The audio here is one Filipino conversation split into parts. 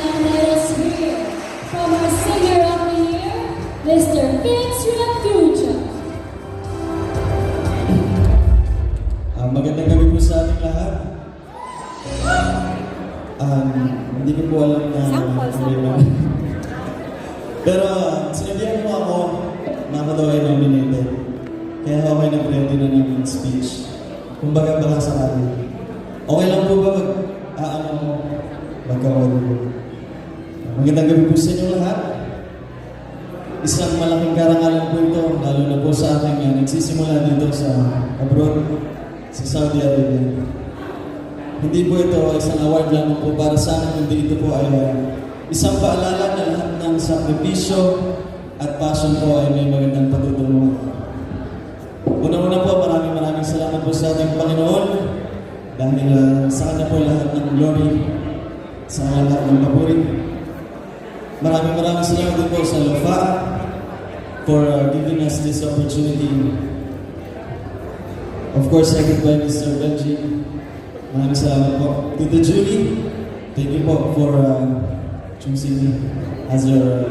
gentlemen, let us hear from our singer of the year, Mr. Vince Refugia. Magandang gabi po sa ating lahat. Hindi ko po alam na pero sinabihan po ako na ako daw ay nominated. Kaya ako ay nag-ready na ng speech. Kumbaga baka sakali. Okay lang po ba magkawalo? Magandang gabi po sa inyo lahat. Isang malaking karangalan po ito, lalo na po sa akin nga nagsisimula dito sa abroad, sa Saudi Arabia. Hindi po ito isang award lamang po para sa akin, kundi ito po ay isang paalala na lahat ng sakripisyo at passion po ay may magandang patutunguhan. Una-una po, maraming salamat po sa ating Panginoon dahil sa Kanya po lahat ng glory, sa Kanya lahat ng papuri. Maraming salamat din po sa Lufa for giving us this opportunity. Of course, second by Mr. Benji. Maraming salamat po. To the jury, thank you po for choosing me as your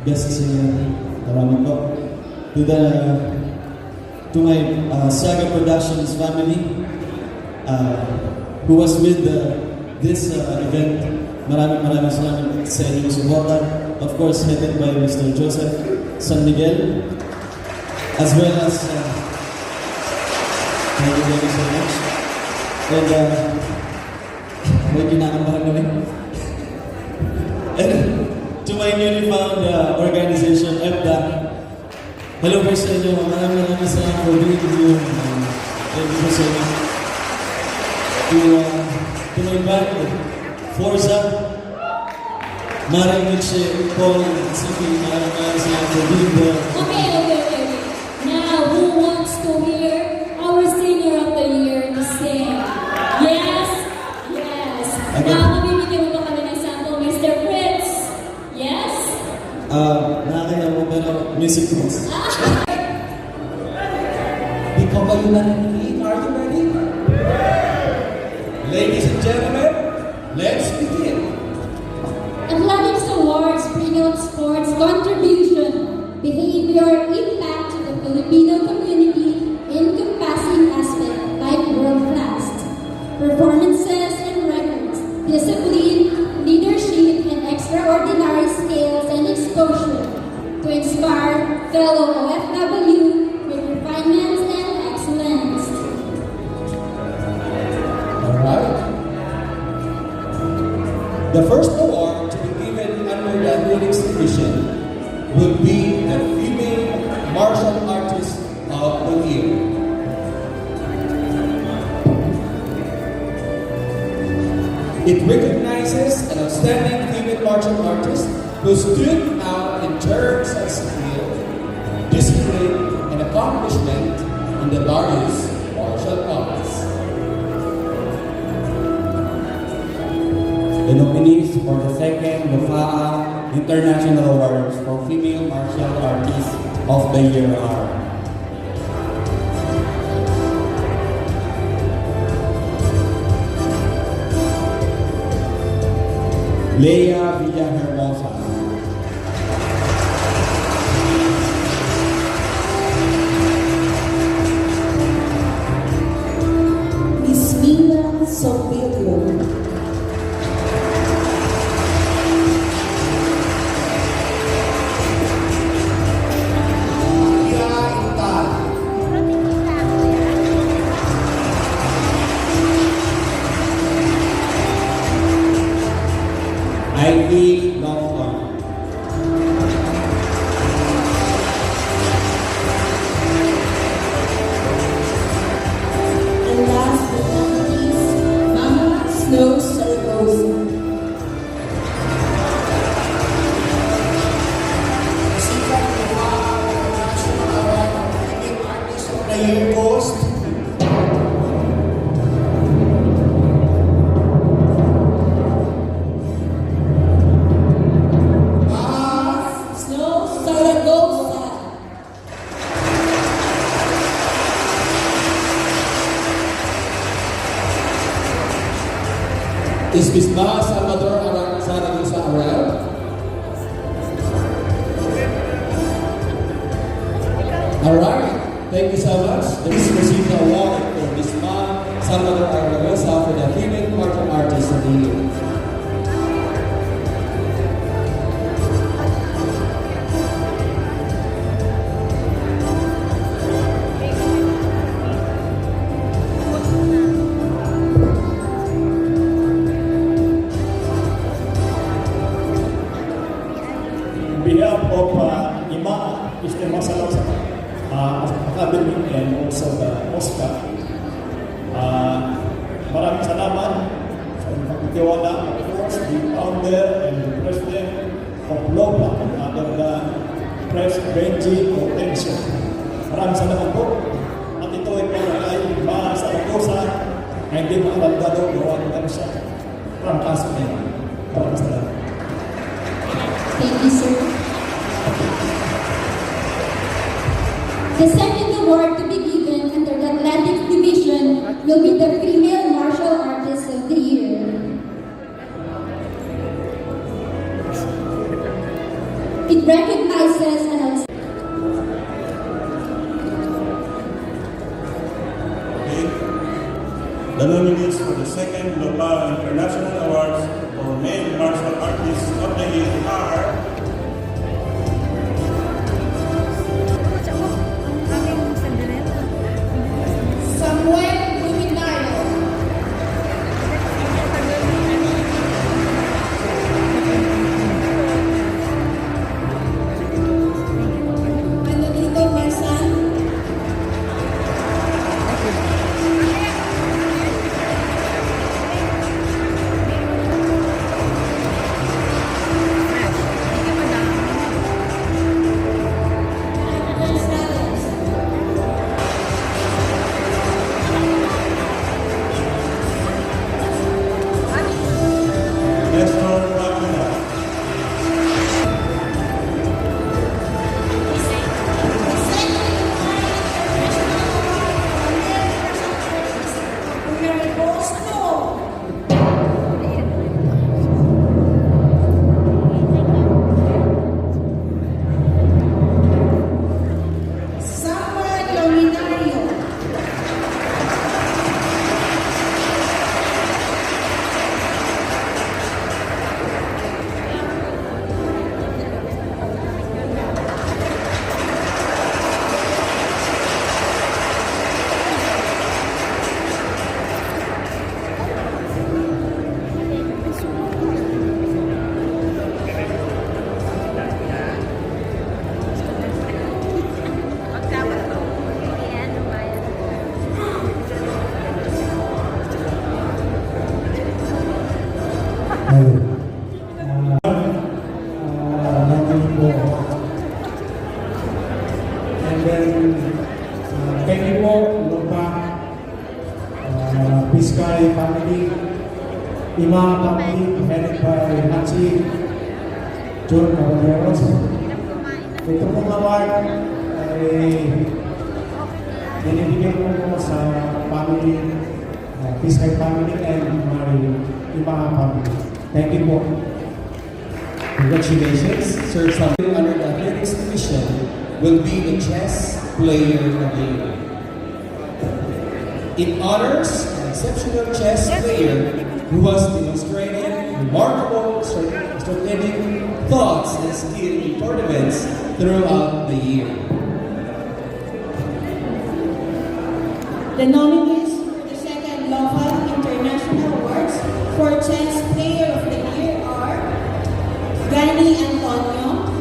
guest singer. Maraming po. To my Saga Productions family, who was with this event, maraming salamat sa inyong suporta. Of course, headed by Mr. Joseph San Miguel, as well as thank you so much. And may kinakabahan kami. And to my newly found organization, EBDA, hello po sa inyo. Maraming salamat for being here. Thank you so much. To my band, Forza, Maring Mitche, Paul, Sipi, maraming salamat for being there. Okay. Now, who wants to hear our singer of the year to sing? Yes. Okay. Now, mabibigyan mo ba kami ng sample, Mr. Fritz? Yes? Nakakaya mo pero music box. Ikaw kayo narinig? Are you ready? Ladies and gentlemen, let's begin. Athletics Awards premium sports contribution, behavior, impact to the Filipino community, encompassing aspect like world-class, performances and records, discipline, leadership, and extraordinary skills and exposure to inspire fellow OFW with refinements and excellence. Alright. The first award to be given under the Athletics Division will be the Female Martial Artist of the Year. It recognizes an outstanding female martial artist who stood out in terms of skill, discipline, and accomplishment in the various martial arts. The nominees for the second Lufaa International Awards for Female Martial Artists of the Year are Leia Villahermosa, Miss Mila Sobilio, Ivy Longford, and last but not least, Mama Snow Saragosa. Sikat na National Award of Female Artist of the Year goes to Snow Saragosa. Miss Salvador Zaragoza around. Alright, thank you so much. Please receive the award for Miss Ma Salvador Argarosa for the Female Martial Artist of the Year. On behalf of IMA, Mr. Masalok Academy and also the OSCA, maraming salamat sa pagtitiwala, of course, the founder and the president of LOPA, under the Press Benji Potencio. Maraming salamat po. At ito ay para kay Masalakosa na hindi makabagdado gawa ng ganun siya. Maraming kaso na yun. Maraming salamat. Thank you, sir. The second award to be given under the athletics division will be the Female Martial Artist of the Year. It recognizes an The nominees for the second Lopa International Awards for Male Martial Artists of the Year are Samuel Luminario. Manolito Marsan. Gonzalez. Nestor Laguna, Samuel Luminario. And then, thank you po, Lopa, Biscay family, Ima family, headed by Hachi, John Caballeros. Ito pong award ay binibigyan ko sa family, Biscay family and my Ima family. Thank you po. Congratulations, Sir Samuel. Under the athletics division will be the chess player of the year. It honors an exceptional chess player who has demonstrated remarkable strategic thoughts and skill in tournaments throughout the year. The nominees for the second LOPA International Awards for Chess Player of the Year are Gani Antonio,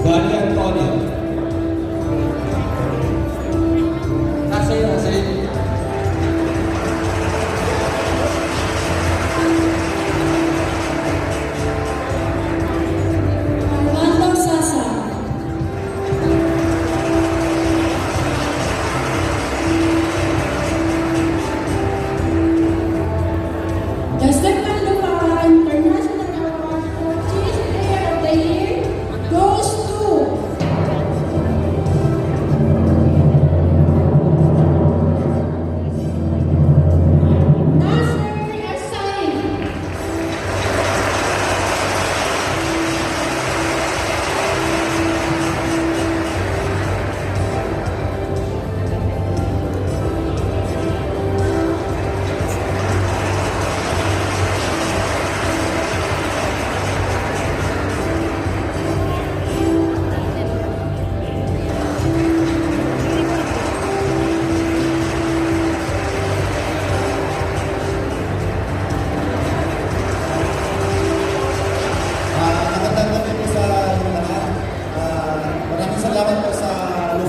Gani Antonio.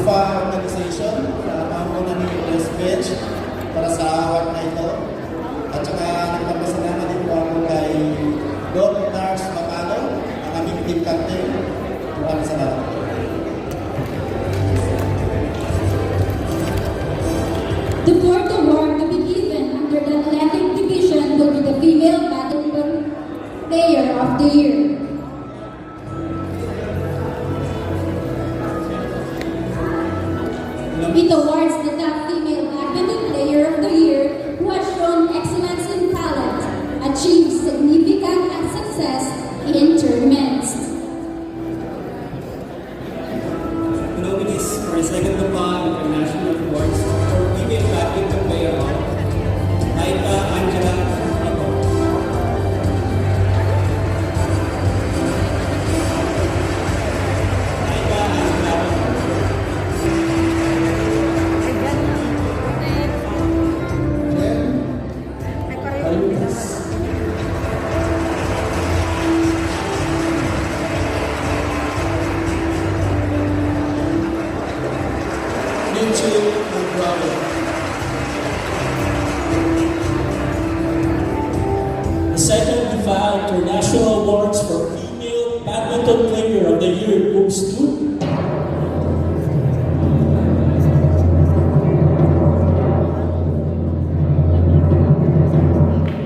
LUFA Organization, mauna ni Press Bench para sa award na ito. At saka nagpapasalamat din po ako kay Doc Nars Mapalo, ang aming team captain. Maraming salamat. The fourth award to be given under the athletic division will be the Female Badminton Player of the Year. It awards the top female badminton player of the year who has shown excellence in talent, achieved significant success in tournaments. The nominees for the second LUFA International Awards for Female Badminton Player are Laika Angela Ito, Laika Angela Ito, Nicho Bravo. The second LUFA International Awards for Female Badminton Player of the Year goes to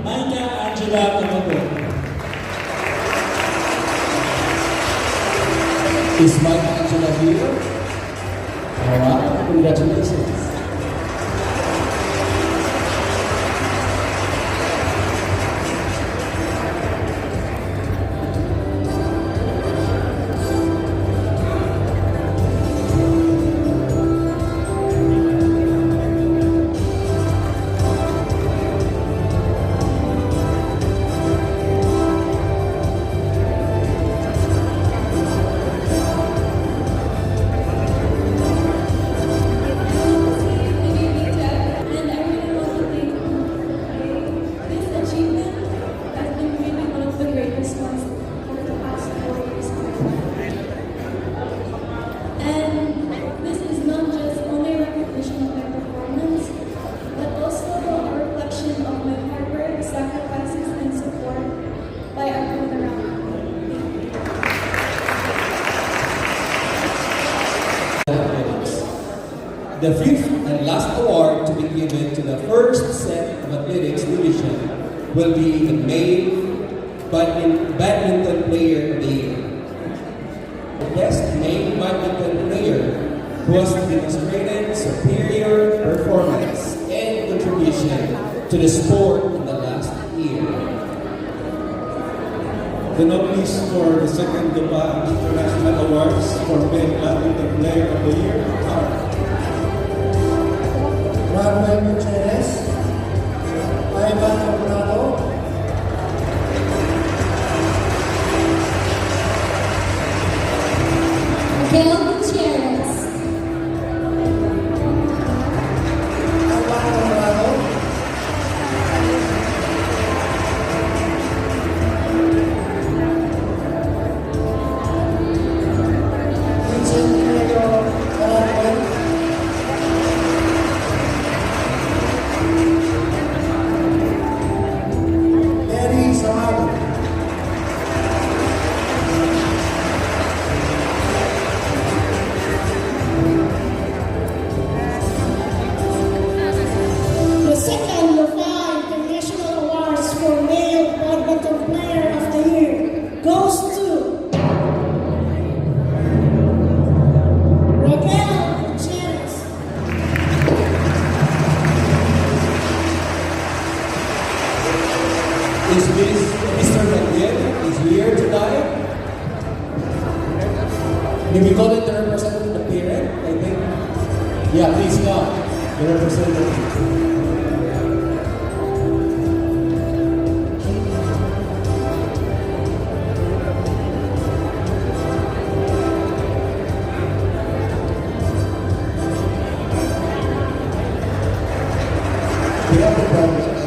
Laika Angela Ito. Is Mike Angela here? Alright, congratulations. The fifth and last award to be given to the first set of athletics division will be the male badminton player of the year. The best male badminton player who has demonstrated superior performance and contribution to the sport in the last year. The nominees for the second LUFA International Awards for Male Badminton Player of the Year are Manuel Gutierrez, Ivan Coronado, Miguel Gutierrez, Ivan Coronado, Vincent Pedro Caracuel, Terry Samado, The second LUFA International Awards for Male Badminton Player of the Year goes to Raquel Gutierrez. Is Mr. Miguel is here tonight? May we call it the representative, the parent, I think? Yeah, please come. The representative. We have the problem.